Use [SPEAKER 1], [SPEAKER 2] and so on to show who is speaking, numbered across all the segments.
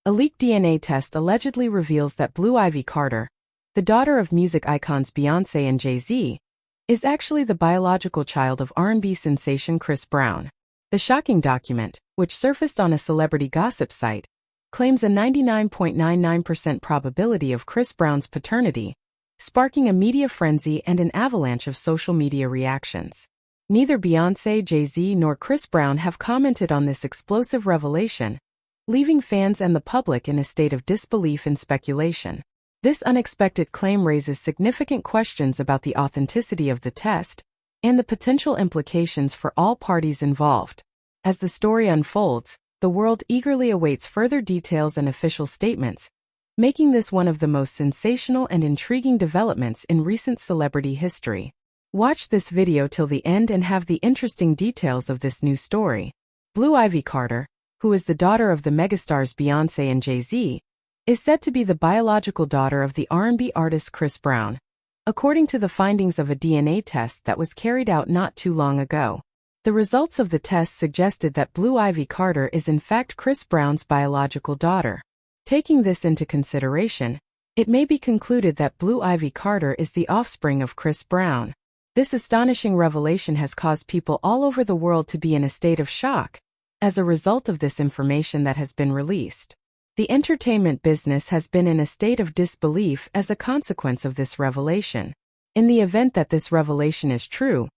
[SPEAKER 1] A leaked DNA test allegedly reveals that Blue Ivy Carter, the daughter of music icons Beyoncé and Jay-Z, is actually the biological child of R&B sensation Chris Brown. The shocking document, which surfaced on a celebrity gossip site, claims a 99.99% probability of Chris Brown's paternity, sparking a media frenzy and an avalanche of social media reactions. Neither Beyoncé, Jay-Z nor Chris Brown have commented on this explosive revelation, leaving fans and the public in a state of disbelief and speculation. This unexpected claim raises significant questions about the authenticity of the test and the potential implications for all parties involved. As the story unfolds, the world eagerly awaits further details and official statements, making this one of the most sensational and intriguing developments in recent celebrity history. Watch this video till the end and have the interesting details of this new story. Blue Ivy Carter, who is the daughter of the megastars Beyoncé and Jay-Z, is said to be the biological daughter of the R&B artist Chris Brown, according to the findings of a DNA test that was carried out not too long ago. The results of the test suggested that Blue Ivy Carter is in fact Chris Brown's biological daughter. Taking this into consideration, it may be concluded that Blue Ivy Carter is the offspring of Chris Brown. This astonishing revelation has caused people all over the world to be in a state of shock as a result of this information that has been released. The entertainment business has been in a state of disbelief as a consequence of this revelation. In the event that this revelation is true,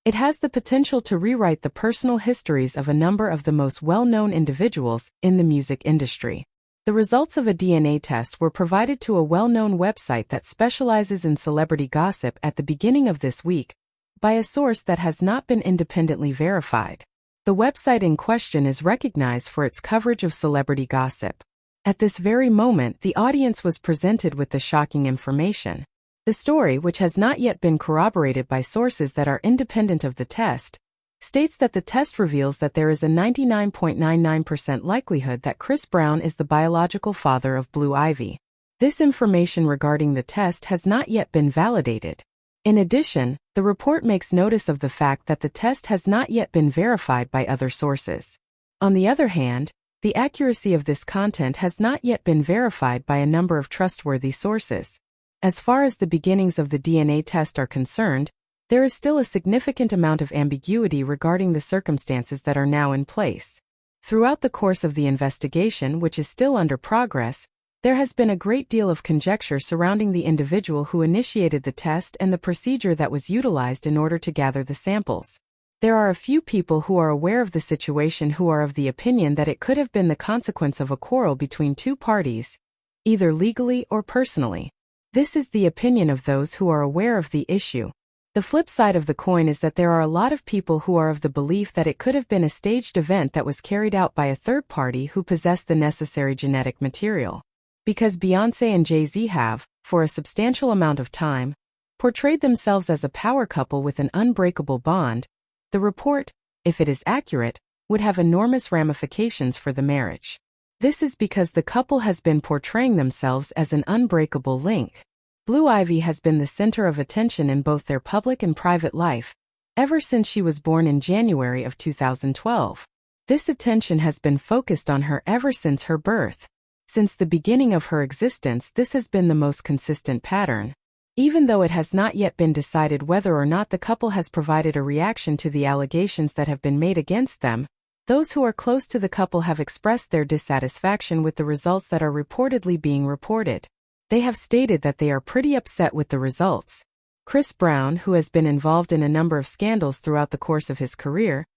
[SPEAKER 1] it has the potential to rewrite the personal histories of a number of the most well-known individuals in the music industry. The results of a DNA test were provided to a well-known website that specializes in celebrity gossip at the beginning of this week by a source that has not been independently verified. The website in question is recognized for its coverage of celebrity gossip. At this very moment, the audience was presented with the shocking information. The story, which has not yet been corroborated by sources that are independent of the test, states that the test reveals that there is a 99.99% likelihood that Chris Brown is the biological father of Blue Ivy. This information regarding the test has not yet been validated. In addition, the report makes notice of the fact that the test has not yet been verified by other sources. On the other hand, the accuracy of this content has not yet been verified by a number of trustworthy sources. As far as the beginnings of the DNA test are concerned, there is still a significant amount of ambiguity regarding the circumstances that are now in place. Throughout the course of the investigation, which is still under progress, there has been a great deal of conjecture surrounding the individual who initiated the test and the procedure that was utilized in order to gather the samples. There are a few people who are aware of the situation who are of the opinion that it could have been the consequence of a quarrel between two parties, either legally or personally. This is the opinion of those who are aware of the issue. The flip side of the coin is that there are a lot of people who are of the belief that it could have been a staged event that was carried out by a third party who possessed the necessary genetic material. Because Beyoncé and Jay-Z have, for a substantial amount of time, portrayed themselves as a power couple with an unbreakable bond, the report, if it is accurate, would have enormous ramifications for the marriage. This is because the couple has been portraying themselves as an unbreakable link. Blue Ivy has been the center of attention in both their public and private life, ever since she was born in January of 2012. This attention has been focused on her ever since her birth. Since the beginning of her existence, this has been the most consistent pattern. Even though it has not yet been decided whether or not the couple has provided a reaction to the allegations that have been made against them, those who are close to the couple have expressed their dissatisfaction with the results that are reportedly being reported. They have stated that they are pretty upset with the results. Chris Brown, who has been involved in a number of scandals throughout the course of his career,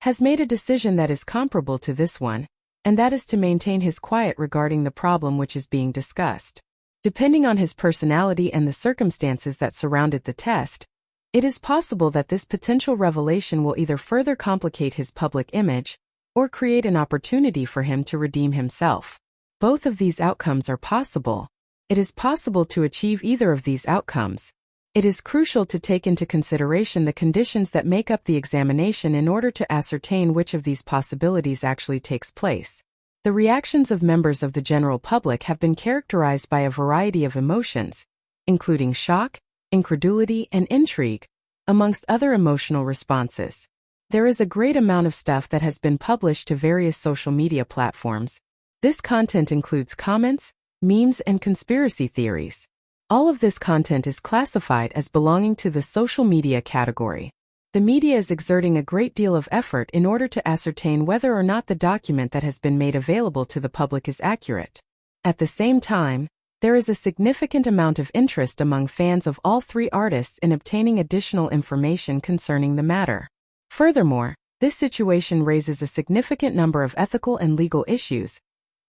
[SPEAKER 1] has made a decision that is comparable to this one, and that is to maintain his quiet regarding the problem which is being discussed. Depending on his personality and the circumstances that surrounded the test, it is possible that this potential revelation will either further complicate his public image or create an opportunity for him to redeem himself. Both of these outcomes are possible. It is possible to achieve either of these outcomes. It is crucial to take into consideration the conditions that make up the examination in order to ascertain which of these possibilities actually takes place. The reactions of members of the general public have been characterized by a variety of emotions, including shock, incredulity, and intrigue, amongst other emotional responses. There is a great amount of stuff that has been published to various social media platforms, This content includes comments, memes, and conspiracy theories. All of this content is classified as belonging to the social media category. The media is exerting a great deal of effort in order to ascertain whether or not the document that has been made available to the public is accurate. At the same time, there is a significant amount of interest among fans of all three artists in obtaining additional information concerning the matter. Furthermore, this situation raises a significant number of ethical and legal issues,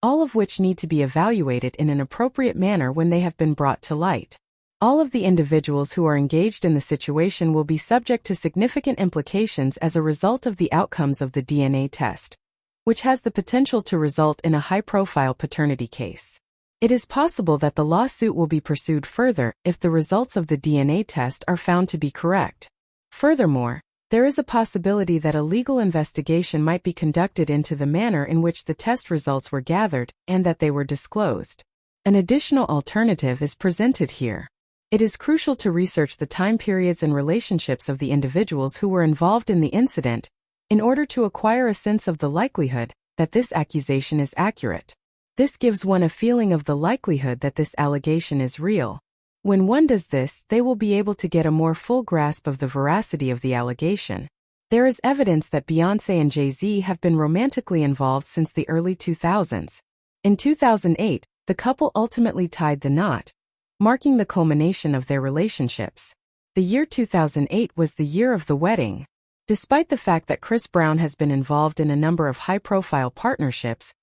[SPEAKER 1] all of which need to be evaluated in an appropriate manner when they have been brought to light. All of the individuals who are engaged in the situation will be subject to significant implications as a result of the outcomes of the DNA test, which has the potential to result in a high-profile paternity case. It is possible that the lawsuit will be pursued further if the results of the DNA test are found to be correct. Furthermore, there is a possibility that a legal investigation might be conducted into the manner in which the test results were gathered and that they were disclosed. An additional alternative is presented here. It is crucial to research the time periods and relationships of the individuals who were involved in the incident in order to acquire a sense of the likelihood that this accusation is accurate. This gives one a feeling of the likelihood that this allegation is real. When one does this, they will be able to get a more full grasp of the veracity of the allegation. There is evidence that Beyoncé and Jay-Z have been romantically involved since the early 2000s. In 2008, the couple ultimately tied the knot, marking the culmination of their relationships. The year 2008 was the year of the wedding. Despite the fact that Chris Brown has been involved in a number of high-profile partnerships,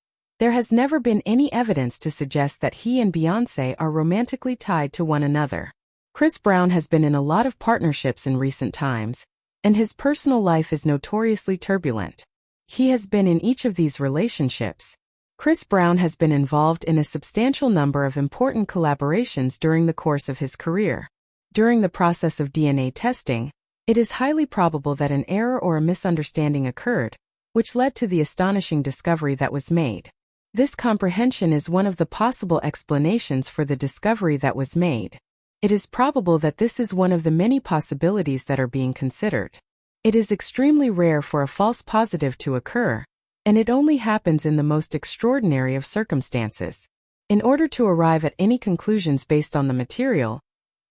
[SPEAKER 1] there has never been any evidence to suggest that he and Beyoncé are romantically tied to one another. Chris Brown has been in a lot of partnerships in recent times, and his personal life is notoriously turbulent. He has been in each of these relationships. Chris Brown has been involved in a substantial number of important collaborations during the course of his career. During the process of DNA testing, it is highly probable that an error or a misunderstanding occurred, which led to the astonishing discovery that was made. This comprehension is one of the possible explanations for the discovery that was made. It is probable that this is one of the many possibilities that are being considered. It is extremely rare for a false positive to occur, and it only happens in the most extraordinary of circumstances. In order to arrive at any conclusions based on the material,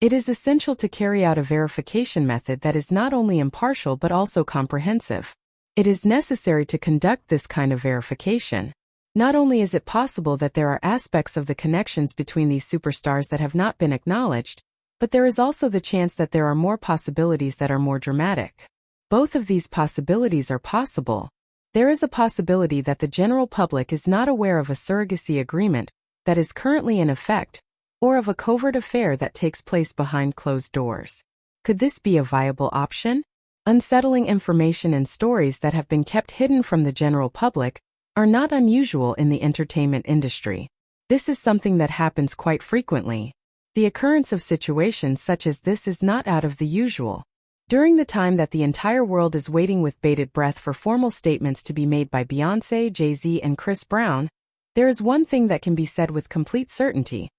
[SPEAKER 1] it is essential to carry out a verification method that is not only impartial but also comprehensive. It is necessary to conduct this kind of verification. Not only is it possible that there are aspects of the connections between these superstars that have not been acknowledged, but there is also the chance that there are more possibilities that are more dramatic. Both of these possibilities are possible. There is a possibility that the general public is not aware of a surrogacy agreement that is currently in effect, or of a covert affair that takes place behind closed doors. Could this be a viable option? Unsettling information and stories that have been kept hidden from the general public are not unusual in the entertainment industry. This is something that happens quite frequently. The occurrence of situations such as this is not out of the usual. During the time that the entire world is waiting with bated breath for formal statements to be made by Beyoncé, Jay-Z, and Chris Brown, there is one thing that can be said with complete certainty.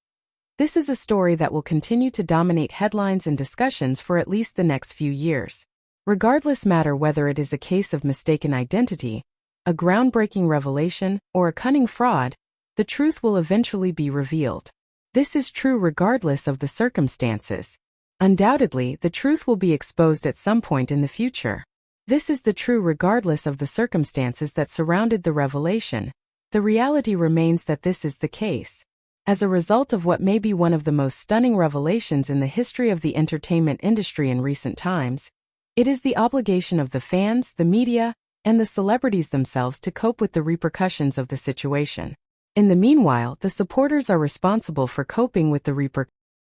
[SPEAKER 1] This is a story that will continue to dominate headlines and discussions for at least the next few years. Regardless matter whether it is a case of mistaken identity, a groundbreaking revelation, or a cunning fraud, the truth will eventually be revealed. This is true regardless of the circumstances. Undoubtedly, the truth will be exposed at some point in the future. This is the true regardless of the circumstances that surrounded the revelation. The reality remains that this is the case. As a result of what may be one of the most stunning revelations in the history of the entertainment industry in recent times, it is the obligation of the fans, the media, and the celebrities themselves to cope with the repercussions of the situation. In the meanwhile, the supporters are responsible for coping with the repercussions.